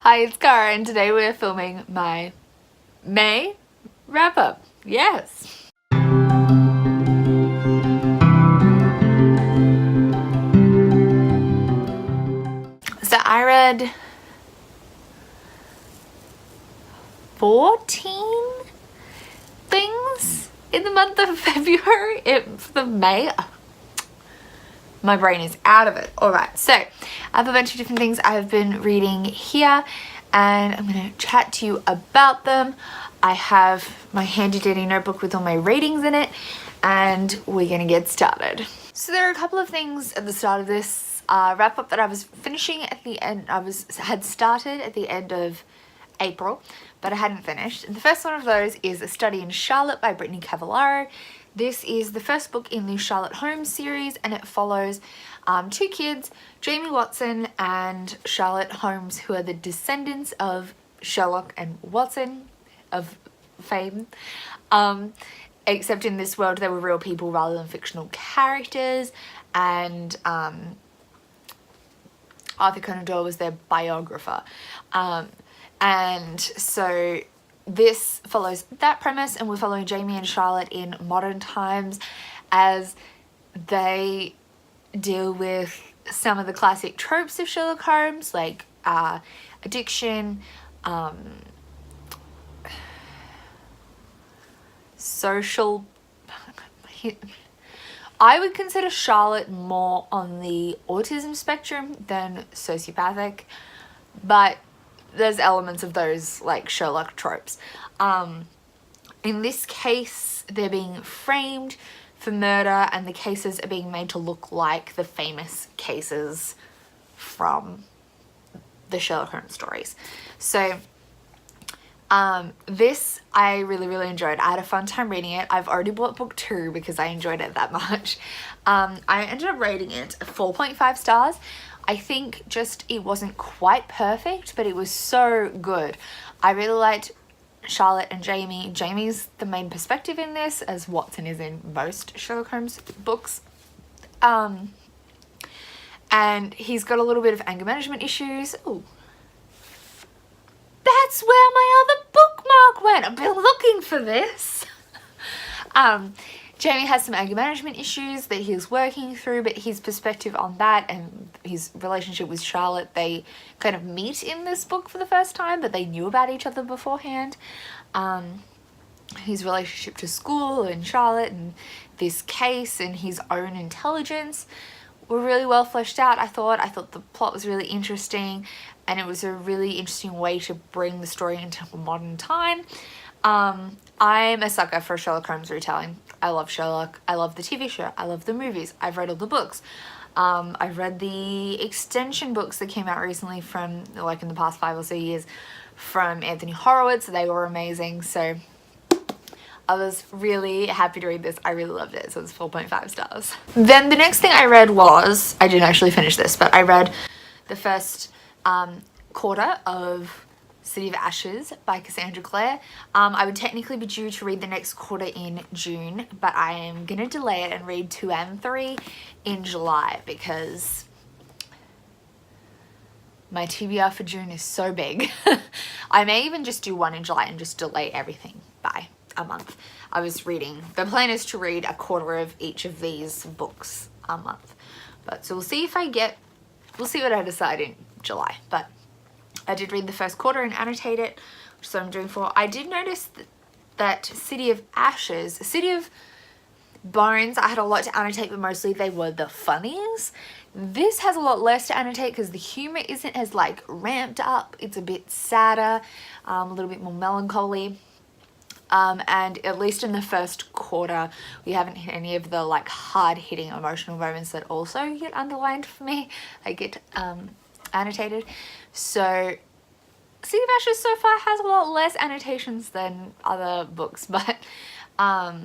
Hi, it's Cara, and today we're filming my May wrap-up. Yes! So I read 14 things in the month of February. For May. My brain is out of it. Alright, so I have a bunch of different things I've been reading here and I'm going to chat to you about them. I have my handy dandy notebook with all my ratings in it and we're going to get started. So there are a couple of things at the start of this wrap up that I was finishing at the end. had started at the end of April, but I hadn't finished. And the first one of those is A Study in Charlotte by Brittany Cavallaro. This is the first book in the Sherlock Holmes series and it follows two kids, Jamie Watson and Charlotte Holmes, who are the descendants of Sherlock and Watson of fame. Except in this world they were real people rather than fictional characters, and Arthur Conan Doyle was their biographer. And so this follows that premise, and we're following Jamie and Charlotte in modern times as they deal with some of the classic tropes of Sherlock Holmes, like addiction, social... I would consider Charlotte more on the autism spectrum than sociopathic, but there's elements of those like Sherlock tropes. In this case, they're being framed for murder and the cases are being made to look like the famous cases from the Sherlock Holmes stories. So this I really enjoyed. I had a fun time reading it. I've already bought book 2 because I enjoyed it that much. I ended up rating it 4.5 stars. I think just it wasn't quite perfect, but it was so good. I really liked Charlotte and Jamie. Jamie's the main perspective in this, as Watson is in most Sherlock Holmes books. And he's got a little bit of anger management issues. Ooh. That's where my other bookmark went. I've been looking for this. Jamie has some anger management issues that he's working through, but his perspective on that and his relationship with Charlotte, they kind of meet in this book for the first time, but they knew about each other beforehand. His relationship to school and Charlotte and this case and his own intelligence were really well fleshed out, I thought. I thought the plot was really interesting and it was a really interesting way to bring the story into a modern time. I'm a sucker for Sherlock Holmes retelling. I love Sherlock. I love the TV show. I love the movies. I've read all the books. I've read the extension books that came out recently from, like in the past 5 or so years, from Anthony Horowitz. They were amazing. So I was really happy to read this. I really loved it. So it's 4.5 stars. Then the next thing I read was, I didn't actually finish this, but I read the first quarter of City of Ashes by Cassandra Clare. I would technically be due to read the next quarter in June, but I am going to delay it and read 2 and 3 in July because my TBR for June is so big. I may even just do 1 in July and just delay everything by a month. I was reading, the plan is to read a quarter of each of these books a month. But so we'll see if we'll see what I decide in July, but I did read the first quarter and annotate it, which is what I'm doing for. I did notice that City of Ashes, City of Bones, I had a lot to annotate, but mostly they were the funnies. This has a lot less to annotate because the humor isn't as like ramped up. It's a bit sadder, a little bit more melancholy. And at least in the first quarter, we haven't hit any of the like hard-hitting emotional moments that also get underlined for me. They get annotated. So City of Ashes so far has a lot less annotations than other books, but I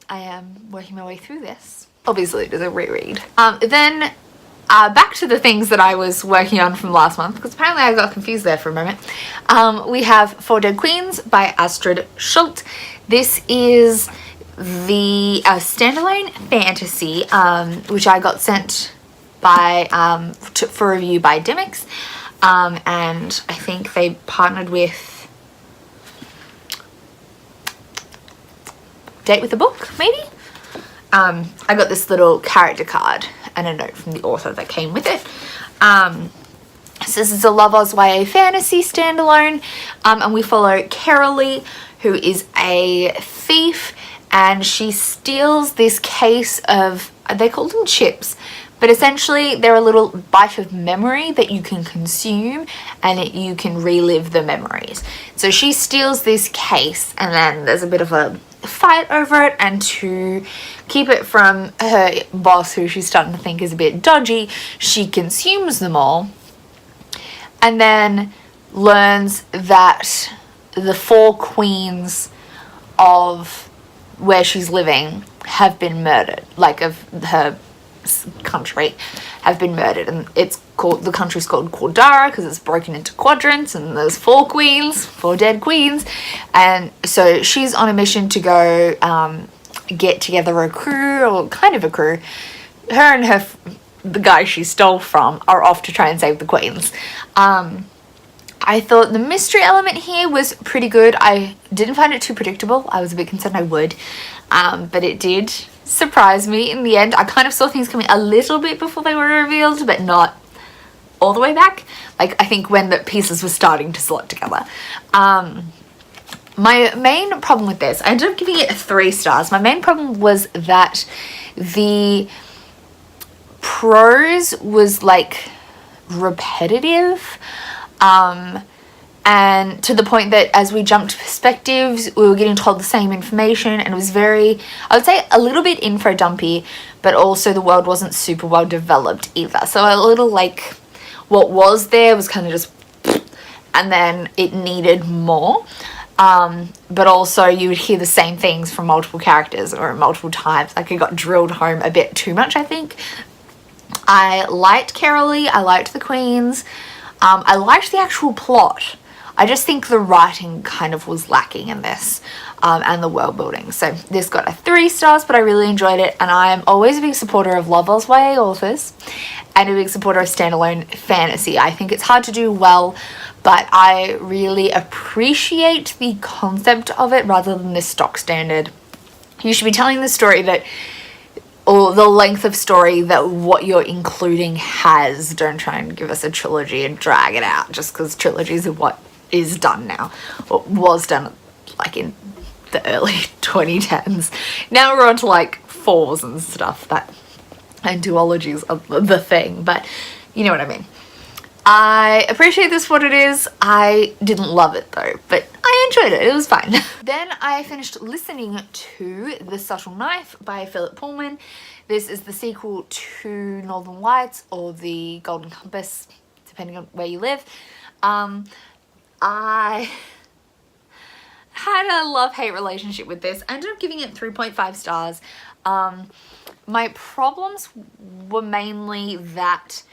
am working my way through this. Obviously it is a reread. Then back to the things that I was working on from last month, because apparently I got confused there for a moment. We have 4 Dead Queens by Astrid Schultz. This is the standalone fantasy, which I got sent by for review by Dimmicks. and I think they partnered with Date with the Book, maybe? I got this little character card and a note from the author that came with it. So this is a Love Oz YA fantasy standalone, and we follow Carolee, who is a thief, and she steals this case of, they call them chips, but essentially they're a little bite of memory that you can consume and you can relive the memories. So she steals this case, and then there's a bit of a fight over it, and to keep it from her boss, who she's starting to think is a bit dodgy, she consumes them all, and then learns that the 4 queens of where she's living have been murdered, like of her country have been murdered, and it's called, the country's called Quadara because it's broken into quadrants, and there's 4 queens, 4 dead queens, and so she's on a mission to go get together a crew, or kind of a crew. Her and the guy she stole from are off to try and save the queens. I thought the mystery element here was pretty good. I didn't find it too predictable. I was a bit concerned I would, but it did surprise me in the end. I kind of saw things coming a little bit before they were revealed, but not all the way back. Like, I think when the pieces were starting to slot together. My main problem with this, I ended up giving it 3 stars. My main problem was that the prose was like repetitive, and to the point that as we jumped perspectives, we were getting told the same information, and it was very, I would say, a little bit info dumpy, but also the world wasn't super well developed either. So a little like what was there was kind of just, and then it needed more. But also you would hear the same things from multiple characters or multiple times. Like, it got drilled home a bit too much, I think. I liked Carolee, I liked the queens, I liked the actual plot. I just think the writing kind of was lacking in this, and the world building. So this got a 3 stars, but I really enjoyed it, and I'm always a big supporter of Love Oz YA authors and a big supporter of standalone fantasy. I think it's hard to do well, but I really appreciate the concept of it rather than the stock standard. You should be telling the story that, or the length of story that what you're including has. Don't try and give us a trilogy and drag it out just because trilogies are what is done now, or was done like in the early 2010s. Now we're on to like 4s and stuff, that, and duologies are the thing, but you know what I mean. I appreciate this for what it is. I didn't love it though, but I enjoyed it. It was fine. Then I finished listening to The Subtle Knife by Philip Pullman. This is the sequel to Northern Lights or The Golden Compass, depending on where you live. I had a love-hate relationship with this. I ended up giving it 3.5 stars. My problems were mainly that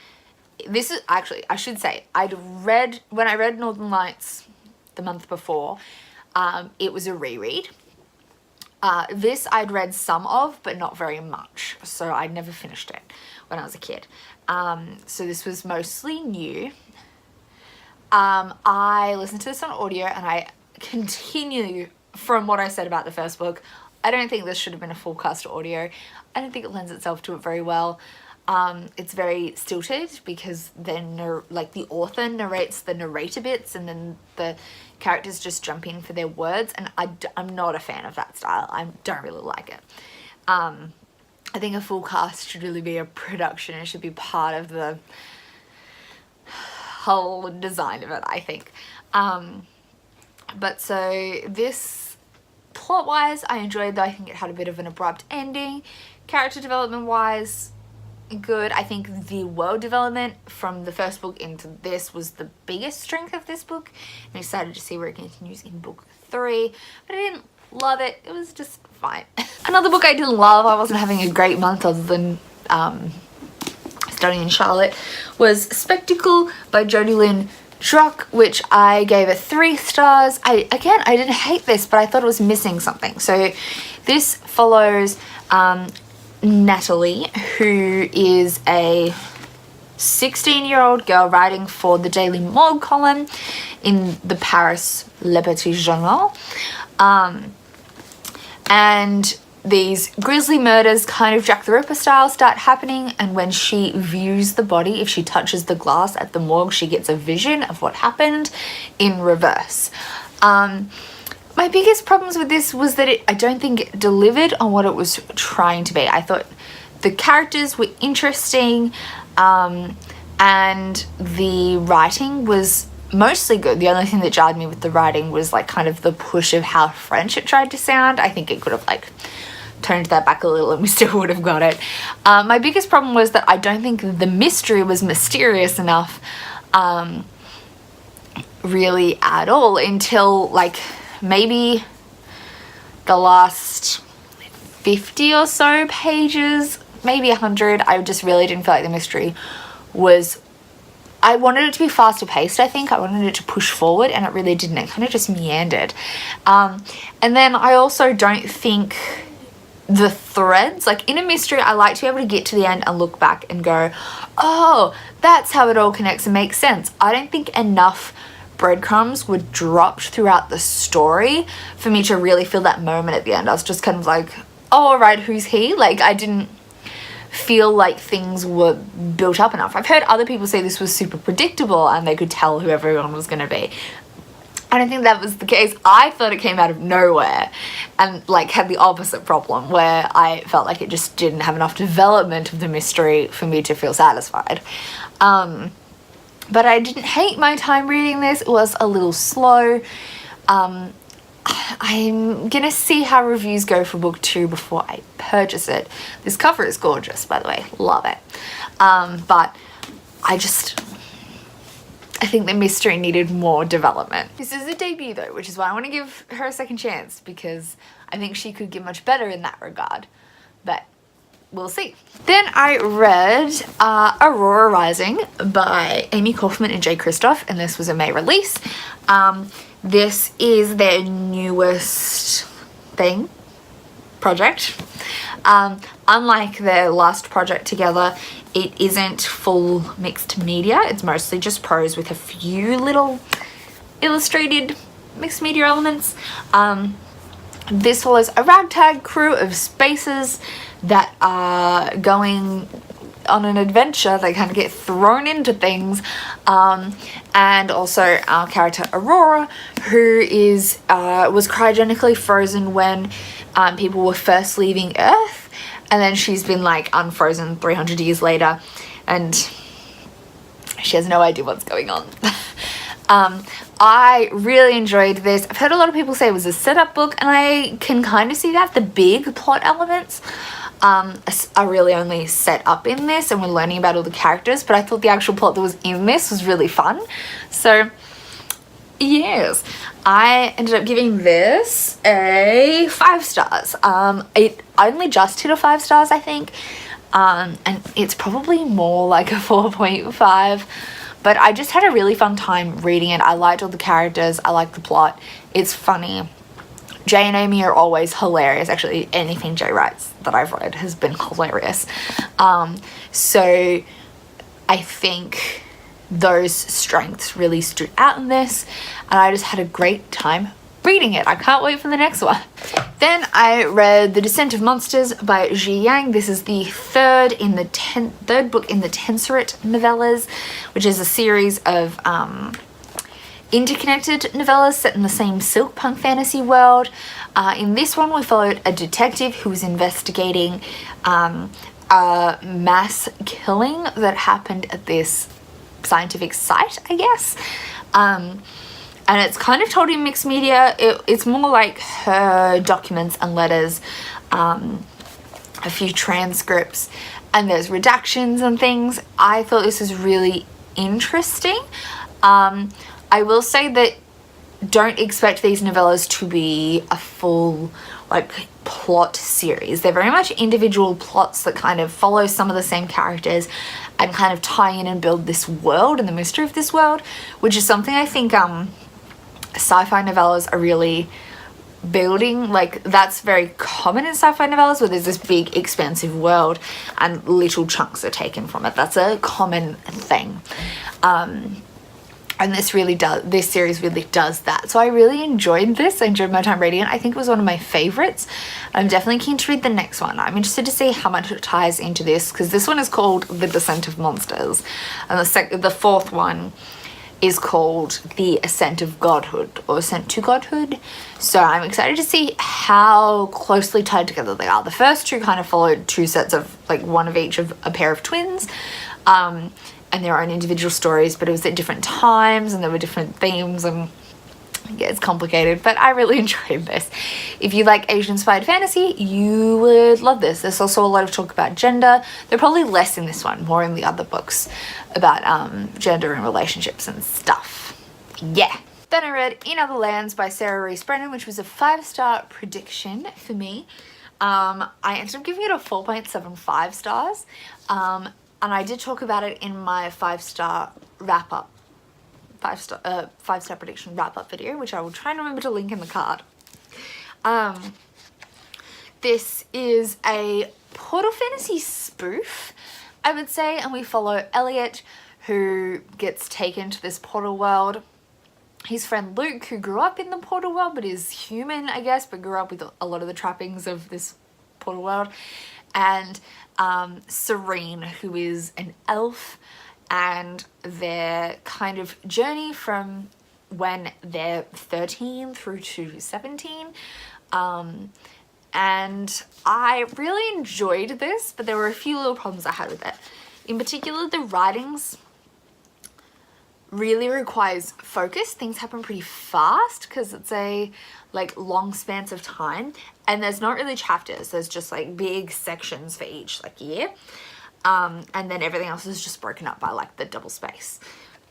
this is actually, I should say, when I read Northern Lights the month before, it was a reread. This I'd read some of, but not very much, so I'd never finished it when I was a kid. So this was mostly new. I listened to this on audio, and I continue from what I said about the first book. I don't think this should have been a full cast audio. I don't think it lends itself to it very well. It's very stilted because then the author narrates the narrator bits, and then the characters just jump in for their words, and I'm not a fan of that style. I don't really like it. I think a full cast should really be a production. It should be part of the whole design of it, I think. But so this, plot-wise, I enjoyed, though I think it had a bit of an abrupt ending. Character development-wise, good. I think the world development from the first book into this was the biggest strength of this book. I'm excited to see where it continues in book 3, but I didn't love it. It was just fine. Another book I didn't love, I wasn't having a great month other than studying in Charlotte, was Spectacle by Jodie Lynn Druck, which I gave it 3 stars. I didn't hate this, but I thought it was missing something. So this follows Natalie, who is a 16-year-old girl writing for the Daily Morgue column in the Paris Le Petit Journal. And these grisly murders, kind of Jack the Ripper style, start happening, and when she views the body, if she touches the glass at the morgue, she gets a vision of what happened in reverse. My biggest problems with this was that I don't think it delivered on what it was trying to be. I thought the characters were interesting, and the writing was mostly good. The only thing that jarred me with the writing was like kind of the push of how French it tried to sound. I think it could have like toned that back a little and we still would have got it. My biggest problem was that I don't think the mystery was mysterious enough really at all until like maybe the last 50 or so pages, maybe 100. I just really didn't feel like the mystery was... I wanted it to be faster paced, I think. I wanted it to push forward, and it really didn't. It kind of just meandered. And then I also don't think the threads, like in a mystery, I like to be able to get to the end and look back and go, oh, that's how it all connects and makes sense. I don't think enough breadcrumbs were dropped throughout the story for me to really feel that moment at the end. I was just kind of like, oh, all right, who's he? Like, I didn't feel like things were built up enough. I've heard other people say this was super predictable and they could tell who everyone was going to be. I don't think that was the case. I thought it came out of nowhere and like had the opposite problem where I felt like it just didn't have enough development of the mystery for me to feel satisfied. But I didn't hate my time reading this. It was a little slow. I'm gonna see how reviews go for book 2 before I purchase it. This cover is gorgeous, by the way. Love it. But I think the mystery needed more development. This is a debut though, which is why I want to give her a second chance, because I think she could get much better in that regard. But we'll see. Then I read Aurora Rising by Amie, Kaufman and Kristoff, and this was a May release. This is their newest project. Unlike their last project together, it isn't full mixed media. It's mostly just prose with a few little illustrated mixed media elements. This follows a ragtag crew of spacers that are going on an adventure. They kind of get thrown into things, and also our character Aurora, who is was cryogenically frozen when people were first leaving Earth, and then she's been like unfrozen 300 years later and she has no idea what's going on. I really enjoyed this. I've heard a lot of people say it was a setup book, and I can kind of see that. The big plot elements are really only set up in this, and we're learning about all the characters, but I thought the actual plot that was in this was really fun. So yes, I ended up giving this a 5 stars. It only just hit a 5 stars, I think, and it's probably more like a 4.5. But I just had a really fun time reading it. I liked all the characters. I liked the plot. It's funny. Jay and Amie are always hilarious. Actually, anything Jay writes that I've read has been hilarious. So I think those strengths really stood out in this, and I just had a great time reading it. I can't wait for the next one. Then I read The Descent of Monsters by Zhi Yang. This is the third book in the Tenseret novellas, which is a series of interconnected novellas set in the same silk punk fantasy world. In this one, we followed a detective who was investigating a mass killing that happened at this scientific site, I guess. And it's kind of told in mixed media. It's more like her documents and letters, a few transcripts, and there's redactions and things. I thought this was really interesting. I will say that don't expect these novellas to be a full like plot series. They're very much individual plots that kind of follow some of the same characters and kind of tie in and build this world and the mystery of this world, which is something I think sci-fi novellas are really building, like that's very common in sci-fi novellas, where there's this big expansive world and little chunks are taken from it. That's a common thing. And this series really does that. So I really enjoyed this. I enjoyed my time reading it. I think it was one of my favorites. I'm definitely keen to read the next one. I'm interested to see how much it ties into this, because this one is called The Descent of Monsters, and the fourth one is called The Ascent of Godhood, or Ascent to Godhood. So I'm excited to see how closely tied together they are. The first two kind of followed two sets of, like, one of each of a pair of twins, and their own individual stories, but it was at different times and there were different themes, and yeah, it's complicated, but I really enjoyed this. If you like Asian-inspired fantasy, you would love this. There's also a lot of talk about gender. They're probably less in this one, more in the other books about gender and relationships and stuff. Yeah. Then I read In Other Lands by Rees Brennan, which was a 5-star prediction for me. I ended up giving it a 4.75 stars. And I did talk about it in my 5-star wrap-up, 5-star prediction wrap-up video, which I will try and remember to link in the card. This is a Portal Fantasy spoof, I would say, and we follow Elliot, who gets taken to this portal world. His friend Luke, who grew up in the portal world, but is human, I guess, but grew up with a lot of the trappings of this portal world. And Serene, who is an elf, and their kind of journey from when they're 13 through to 17. And I really enjoyed this, but there were a few little problems I had with it. In particular, the writings really requires focus. Things happen pretty fast because it's a long spans of time, and there's not really chapters. There's just like big sections for each year, and then everything else is just broken up by the double space.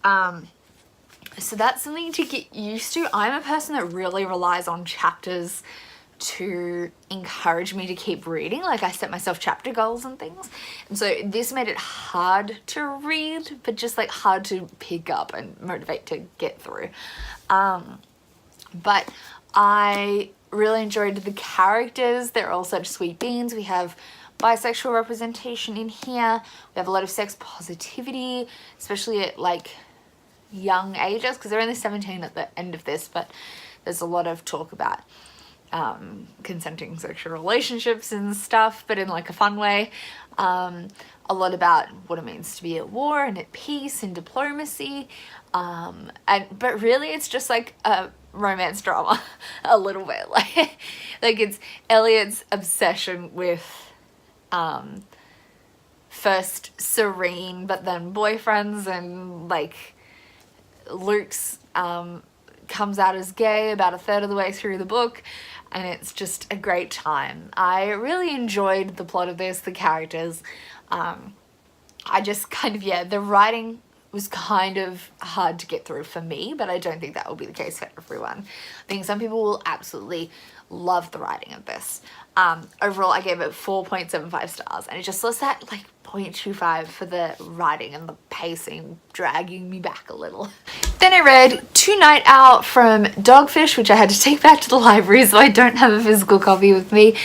So that's something to get used to. I'm a person that really relies on chapters to encourage me to keep reading. I set myself chapter goals and things, and so this made it hard to read, but just hard to pick up and motivate to get through. But I really enjoyed the characters. They're all such sweet beans. We have bisexual representation in here. We have a lot of sex positivity, especially at young ages, because they're only 17 at the end of this, but there's a lot of talk about consenting sexual relationships and stuff, but in a fun way. A lot about what it means to be at war and at peace and diplomacy, but really it's just a romance drama a little bit. It's Elliot's obsession with first Serene but then boyfriends, and Luke's comes out as gay about a third of the way through the book, and it's just a great time. I really enjoyed the plot of this, the characters. I just the writing was kind of hard to get through for me, but I don't think that will be the case for everyone. I think some people will absolutely love the writing of this. Overall, I gave it 4.75 stars, and it just lost that 0.25 for the writing and the pacing dragging me back a little. Then I read To Night Out from Dogfish, which I had to take back to the library, so I don't have a physical copy with me.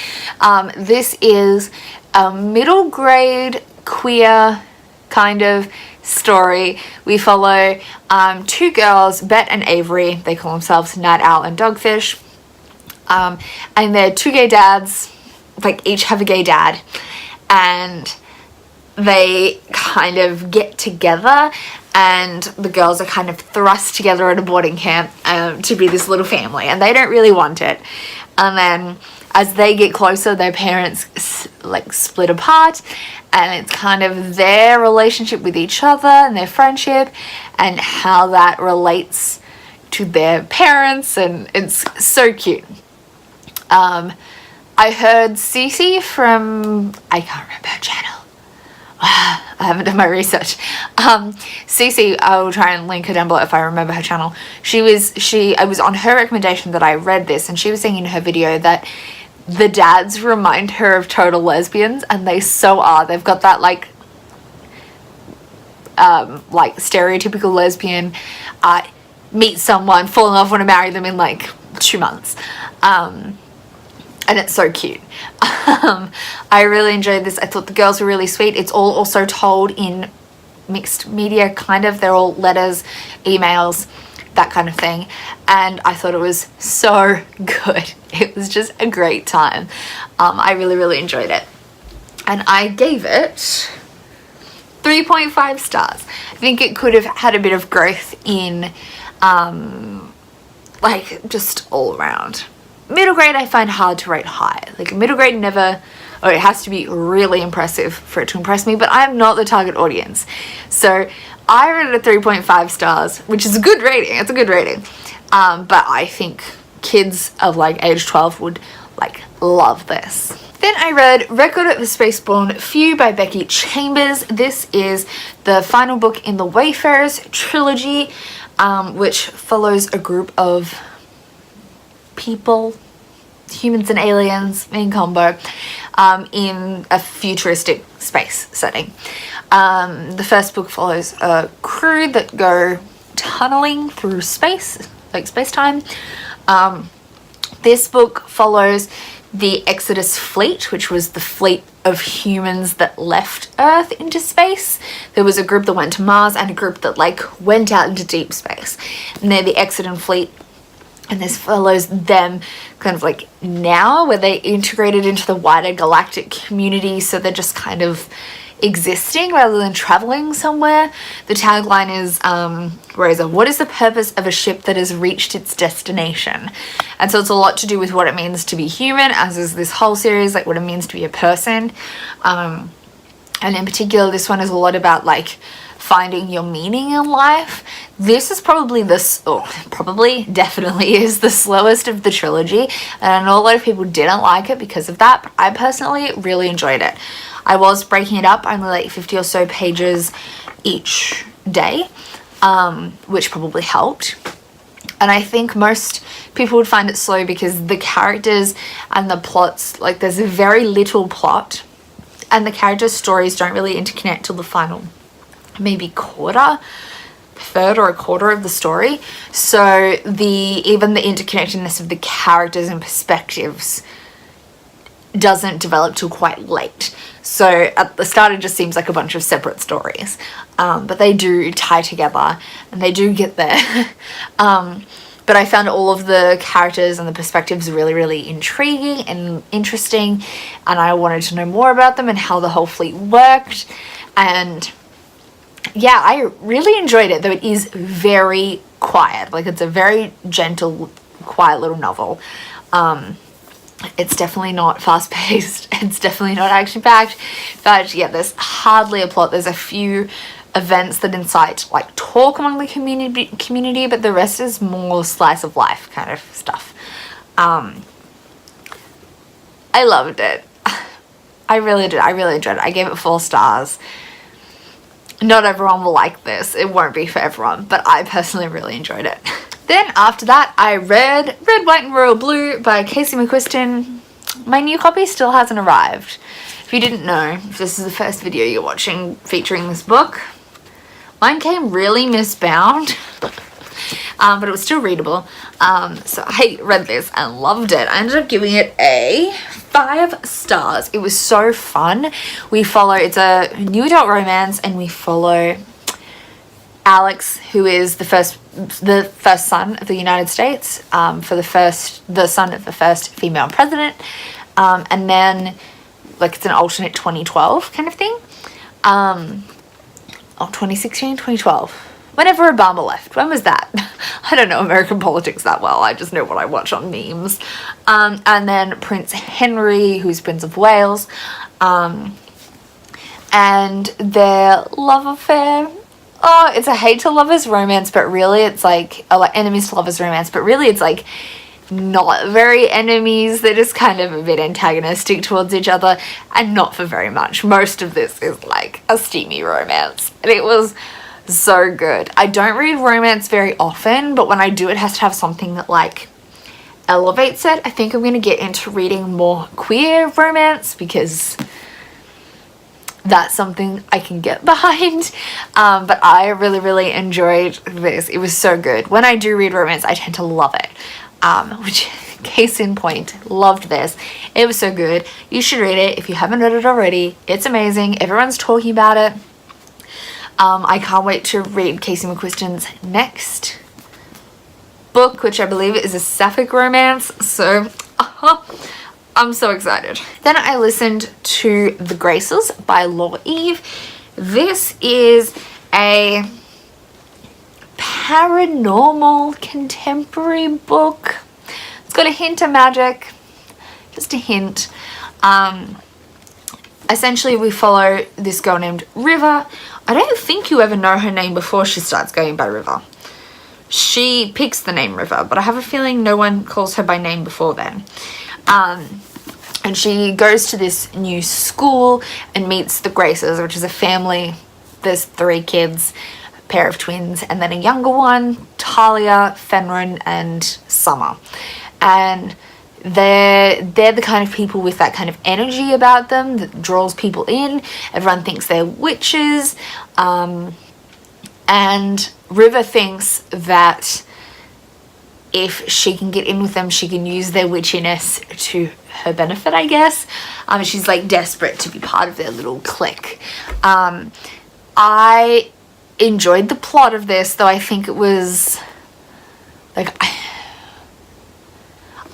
This is a middle grade queer kind of story. We follow two girls, Bet and Avery. They call themselves Night Owl and Dogfish. And they're two gay dads, each have a gay dad, and they kind of get together, and the girls are kind of thrust together at a boarding camp to be this little family, and they don't really want it. And then as they get closer, their parents split apart, and it's kind of their relationship with each other and their friendship and how that relates to their parents, and it's so cute. I heard Cece from, I can't remember her channel. I haven't done my research. Cece, I will try and link her down below if I remember her channel. I was on her recommendation that I read this, and she was saying in her video that the dads remind her of total lesbians, and they so are. They've got that stereotypical lesbian, meet someone, fall in love, want to marry them in 2 months. And it's so cute. I really enjoyed this. I thought the girls were really sweet. It's all also told in mixed media, kind of. They're all letters, emails, that kind of thing. And I thought it was so good. It was just a great time. I really, really enjoyed it. And I gave it 3.5 stars. I think it could have had a bit of growth in, like, just all around. Middle grade I find hard to rate high. Like, middle grade never, or it has to be really impressive for it to impress me, but I'm not the target audience. So I rated it 3.5 stars, which is a good rating. It's a good rating. But I think kids of like age 12 would like love this. Then I read Record of the Spaceborne Few by Becky Chambers. This is the final book in the Wayfarers trilogy, which follows a group of people, humans and aliens in combo, in a futuristic space setting. The first book follows a crew that go tunneling through space, like space-time. This book follows the Exodus fleet, which was the fleet of humans that left Earth into space. There was a group that went to Mars and a group that like went out into deep space. And they're the Exodus fleet. And this follows them kind of like now, where they integrated into the wider galactic community. So they're just kind of existing rather than traveling somewhere. The tagline is, what is the purpose of a ship that has reached its destination? And so it's a lot to do with what it means to be human, as is this whole series, like what it means to be a person. And in particular, this one is a lot about like finding your meaning in life. This is probably definitely is the slowest of the trilogy, and I know a lot of people didn't like it because of that, but I personally really enjoyed it. I was breaking it up, only like 50 or so pages each day, which probably helped. And I think most people would find it slow because the characters and the plots, like there's very little plot, and the characters' stories don't really interconnect till the final maybe third or a quarter of the story. So even the interconnectedness of the characters and perspectives doesn't develop till quite late. So at the start it just seems like a bunch of separate stories, but they do tie together and they do get there. But I found all of the characters and the perspectives really, really intriguing and interesting, and I wanted to know more about them and how the whole fleet worked. And yeah, I really enjoyed it, though it is very quiet. Like, it's a very gentle, quiet little novel. It's definitely not fast-paced. It's definitely not action-packed. But yeah, there's hardly a plot. There's a few events that incite like talk among the community, but the rest is more slice of life kind of stuff. I loved it. I really did. I really enjoyed it. I gave it 4 stars. Not everyone will like this. It won't be for everyone, but I personally really enjoyed it. Then after that, I read Red, White and Royal Blue by Casey McQuiston. My new copy still hasn't arrived. If you didn't know, if this is the first video you're watching featuring this book, mine came really misbound, but it was still readable. So I read this and loved it. I ended up giving it a 5 stars. It was so fun. It's a new adult romance, and we follow Alex, who is the first son of the United States, the son of the first female president, and then like it's an alternate 2012 kind of thing. 2016, 2012. Whenever Obama left. When was that? I don't know American politics that well. I just know what I watch on memes. And then Prince Henry, who's Prince of Wales, and their love affair. Oh, it's a hate to lovers romance, but really it's like enemies to lovers romance, but really it's like not very enemies. They're just kind of a bit antagonistic towards each other, and not for very much. Most of this is like a steamy romance, and it was so good. I don't read romance very often, but when I do, it has to have something that like elevates it. I think I'm going to get into reading more queer romance because that's something I can get behind. But I really, really enjoyed this. It was so good. When I do read romance, I tend to love it. which, case in point, loved this. It was so good. You should read it if you haven't read it already. It's amazing. Everyone's talking about it. I can't wait to read Casey McQuiston's next book, which I believe is a Sapphic Romance. So I'm so excited. Then I listened to The Graces by Laura Eve. This is a paranormal contemporary book. It's got a hint of magic, just a hint. Essentially we follow this girl named River. I don't think you ever know her name before she starts going by River. She picks the name River, but I have a feeling no one calls her by name before then. And she goes to this new school and meets the Graces, which is a family. There's 3 kids, a pair of twins, and then a younger one, Talia, Fenrin, and Summer. And they're the kind of people with that kind of energy about them that draws people in. Everyone thinks they're witches. And River thinks that if she can get in with them, she can use their witchiness to her benefit, I guess. She's like desperate to be part of their little clique. I enjoyed the plot of this, though I think it was like,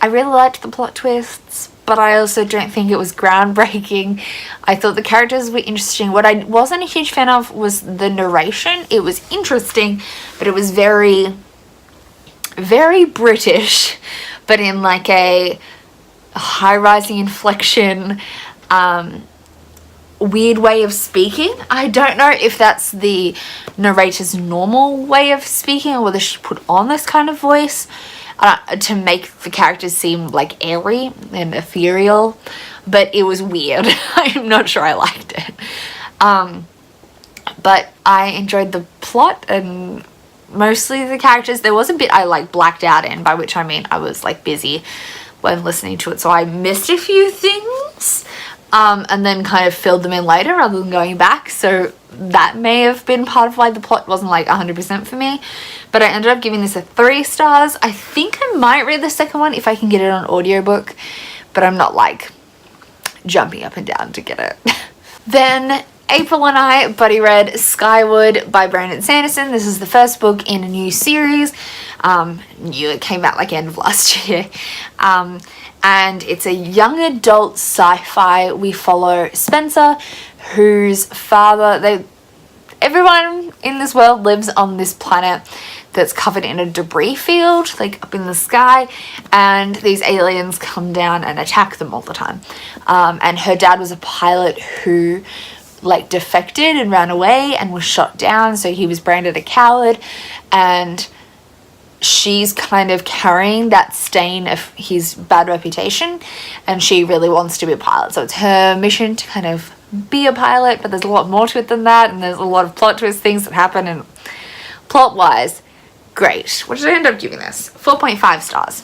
I really liked the plot twists, but I also don't think it was groundbreaking. I thought the characters were interesting. What I wasn't a huge fan of was the narration. It was interesting, but it was very, very British, but in like a high-rising inflection, weird way of speaking. I don't know if that's the narrator's normal way of speaking or whether she put on this kind of voice to make the characters seem like airy and ethereal, but it was weird. I'm not sure I liked it. But I enjoyed the plot and mostly the characters. There was a bit I like blacked out in, by which I mean I was like busy when listening to it, so I missed a few things and then kind of filled them in later rather than going back, so that may have been part of why the plot wasn't like 100% for me. But I ended up giving this a 3 stars. I think I might read the second one if I can get it on audiobook, but I'm not like jumping up and down to get it. Then April and I buddy read Skywood by Brandon Sanderson. This is the first book in a new series. It came out like end of last year. And it's a young adult sci-fi. We follow Spencer, whose father, everyone in this world lives on this planet that's covered in a debris field, like up in the sky, and these aliens come down and attack them all the time. And her dad was a pilot who like defected and ran away and was shot down, so he was branded a coward, and she's kind of carrying that stain of his bad reputation, and she really wants to be a pilot. So it's her mission to kind of be a pilot, but there's a lot more to it than that, and there's a lot of plot twist things that happen, and plot wise, great. What did I end up giving this? 4.5 stars.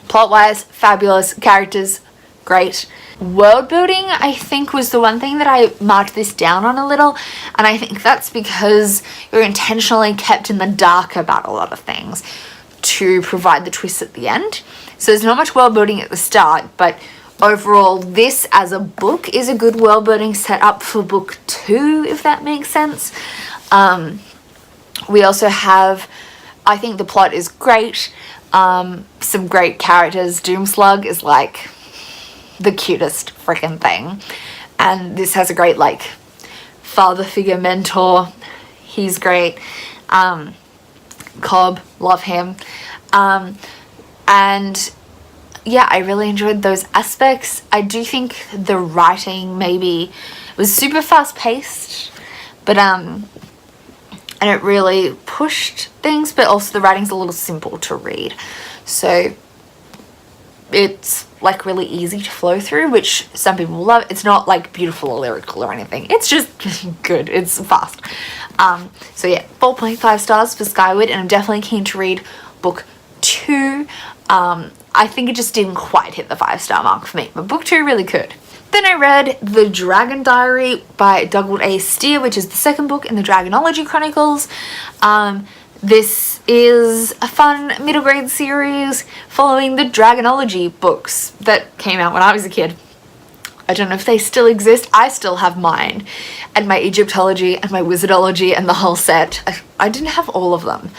Plot wise, fabulous. Characters, great. World building, I think, was the one thing that I marked this down on a little, and I think that's because you're intentionally kept in the dark about a lot of things to provide the twist at the end. So there's not much world building at the start, but overall this as a book is a good world building setup for book 2, if that makes sense. We also have, I think the plot is great, some great characters. Doomslug is like the cutest freaking thing, and this has a great like father figure mentor. He's great. Cobb, love him. And yeah, I really enjoyed those aspects. I do think the writing maybe was super fast paced, but and it really pushed things, but also the writing's a little simple to read, so it's like really easy to flow through, which some people love. It's not like beautiful or lyrical or anything, it's just good, it's fast. So yeah, 4.5 stars for Skywood, and I'm definitely keen to read book 2. I think it just didn't quite hit the 5-star mark for me, but book 2 really could. Then I read The Dragon Diary by Douglas A. Steer, which is the second book in the Dragonology Chronicles. This is a fun middle grade series following the Dragonology books that came out when I was a kid. I don't know if they still exist. I still have mine, and my Egyptology and my Wizardology and the whole set. I didn't have all of them,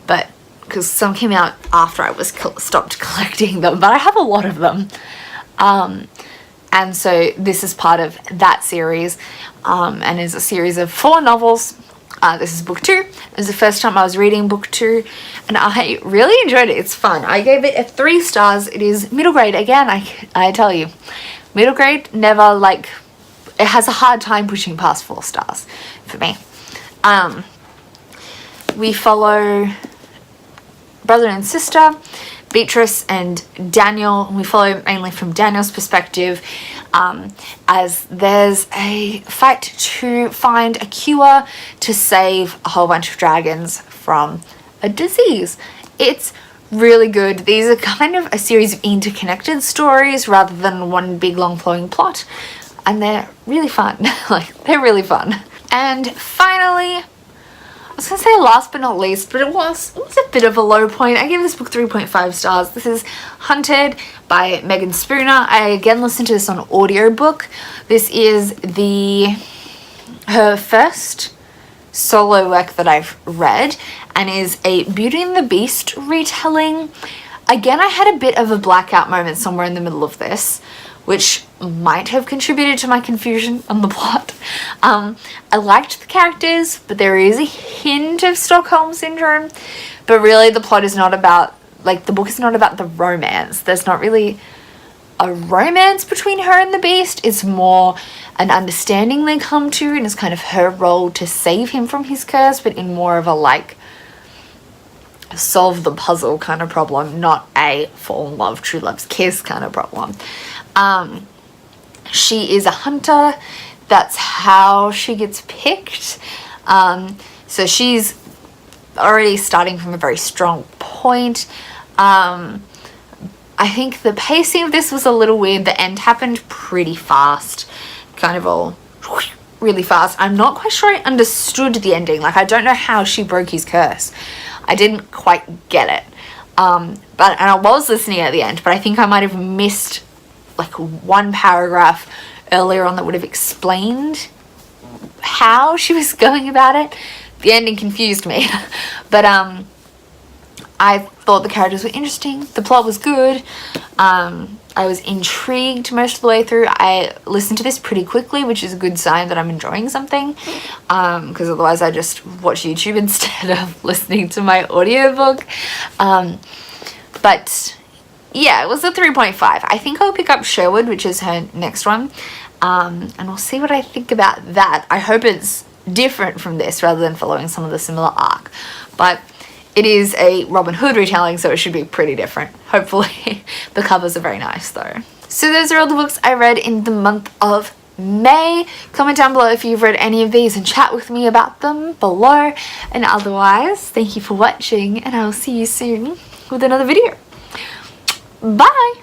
but because some came out after I was stopped collecting them, but I have a lot of them. And so this is part of that series, and is a series of 4 novels. This is book 2. It was the first time I was reading book 2, and I really enjoyed it. It's fun. I gave it a 3 stars. It is middle grade again. I tell you, middle grade never, like, it has a hard time pushing past 4 stars for me. We follow brother and sister, Beatrice and Daniel. We follow mainly from Daniel's perspective, as there's a fight to find a cure to save a whole bunch of dragons from a disease. It's really good. These are kind of a series of interconnected stories rather than one big long flowing plot, and they're really fun. Like, they're really fun. And finally, I was going to say last but not least, but it was a bit of a low point. I gave this book 3.5 stars. This is Hunted by Megan Spooner. I again listened to this on audiobook. This is her first solo work that I've read, and is a Beauty and the Beast retelling. Again, I had a bit of a blackout moment somewhere in the middle of this, which might have contributed to my confusion on the plot. I liked the characters, but there is a hint of Stockholm Syndrome. But really, the plot is not about, like, the book is not about the romance. There's not really a romance between her and the Beast. It's more an understanding they come to, and it's kind of her role to save him from his curse, but in more of a, like, solve the puzzle kind of problem, not a fall in love, true love's kiss kind of problem. She is a hunter. That's how she gets picked. So she's already starting from a very strong point. I think the pacing of this was a little weird. The end happened pretty fast, kind of all really fast. I'm not quite sure I understood the ending. Like, I don't know how she broke his curse. I didn't quite get it. And I was listening at the end, but I think I might have missed like one paragraph earlier on that would have explained how she was going about it. The ending confused me. But I thought the characters were interesting. The plot was good. I was intrigued most of the way through. I listened to this pretty quickly, which is a good sign that I'm enjoying something, because otherwise I just watch YouTube instead of listening to my audiobook. But yeah, it was a 3.5. I think I'll pick up Sherwood, which is her next one, and we'll see what I think about that. I hope it's different from this rather than following some of the similar arc, but it is a Robin Hood retelling, so it should be pretty different. Hopefully. The covers are very nice though. So those are all the books I read in the month of May. Comment down below if you've read any of these and chat with me about them below. And otherwise, thank you for watching, and I'll see you soon with another video. Bye!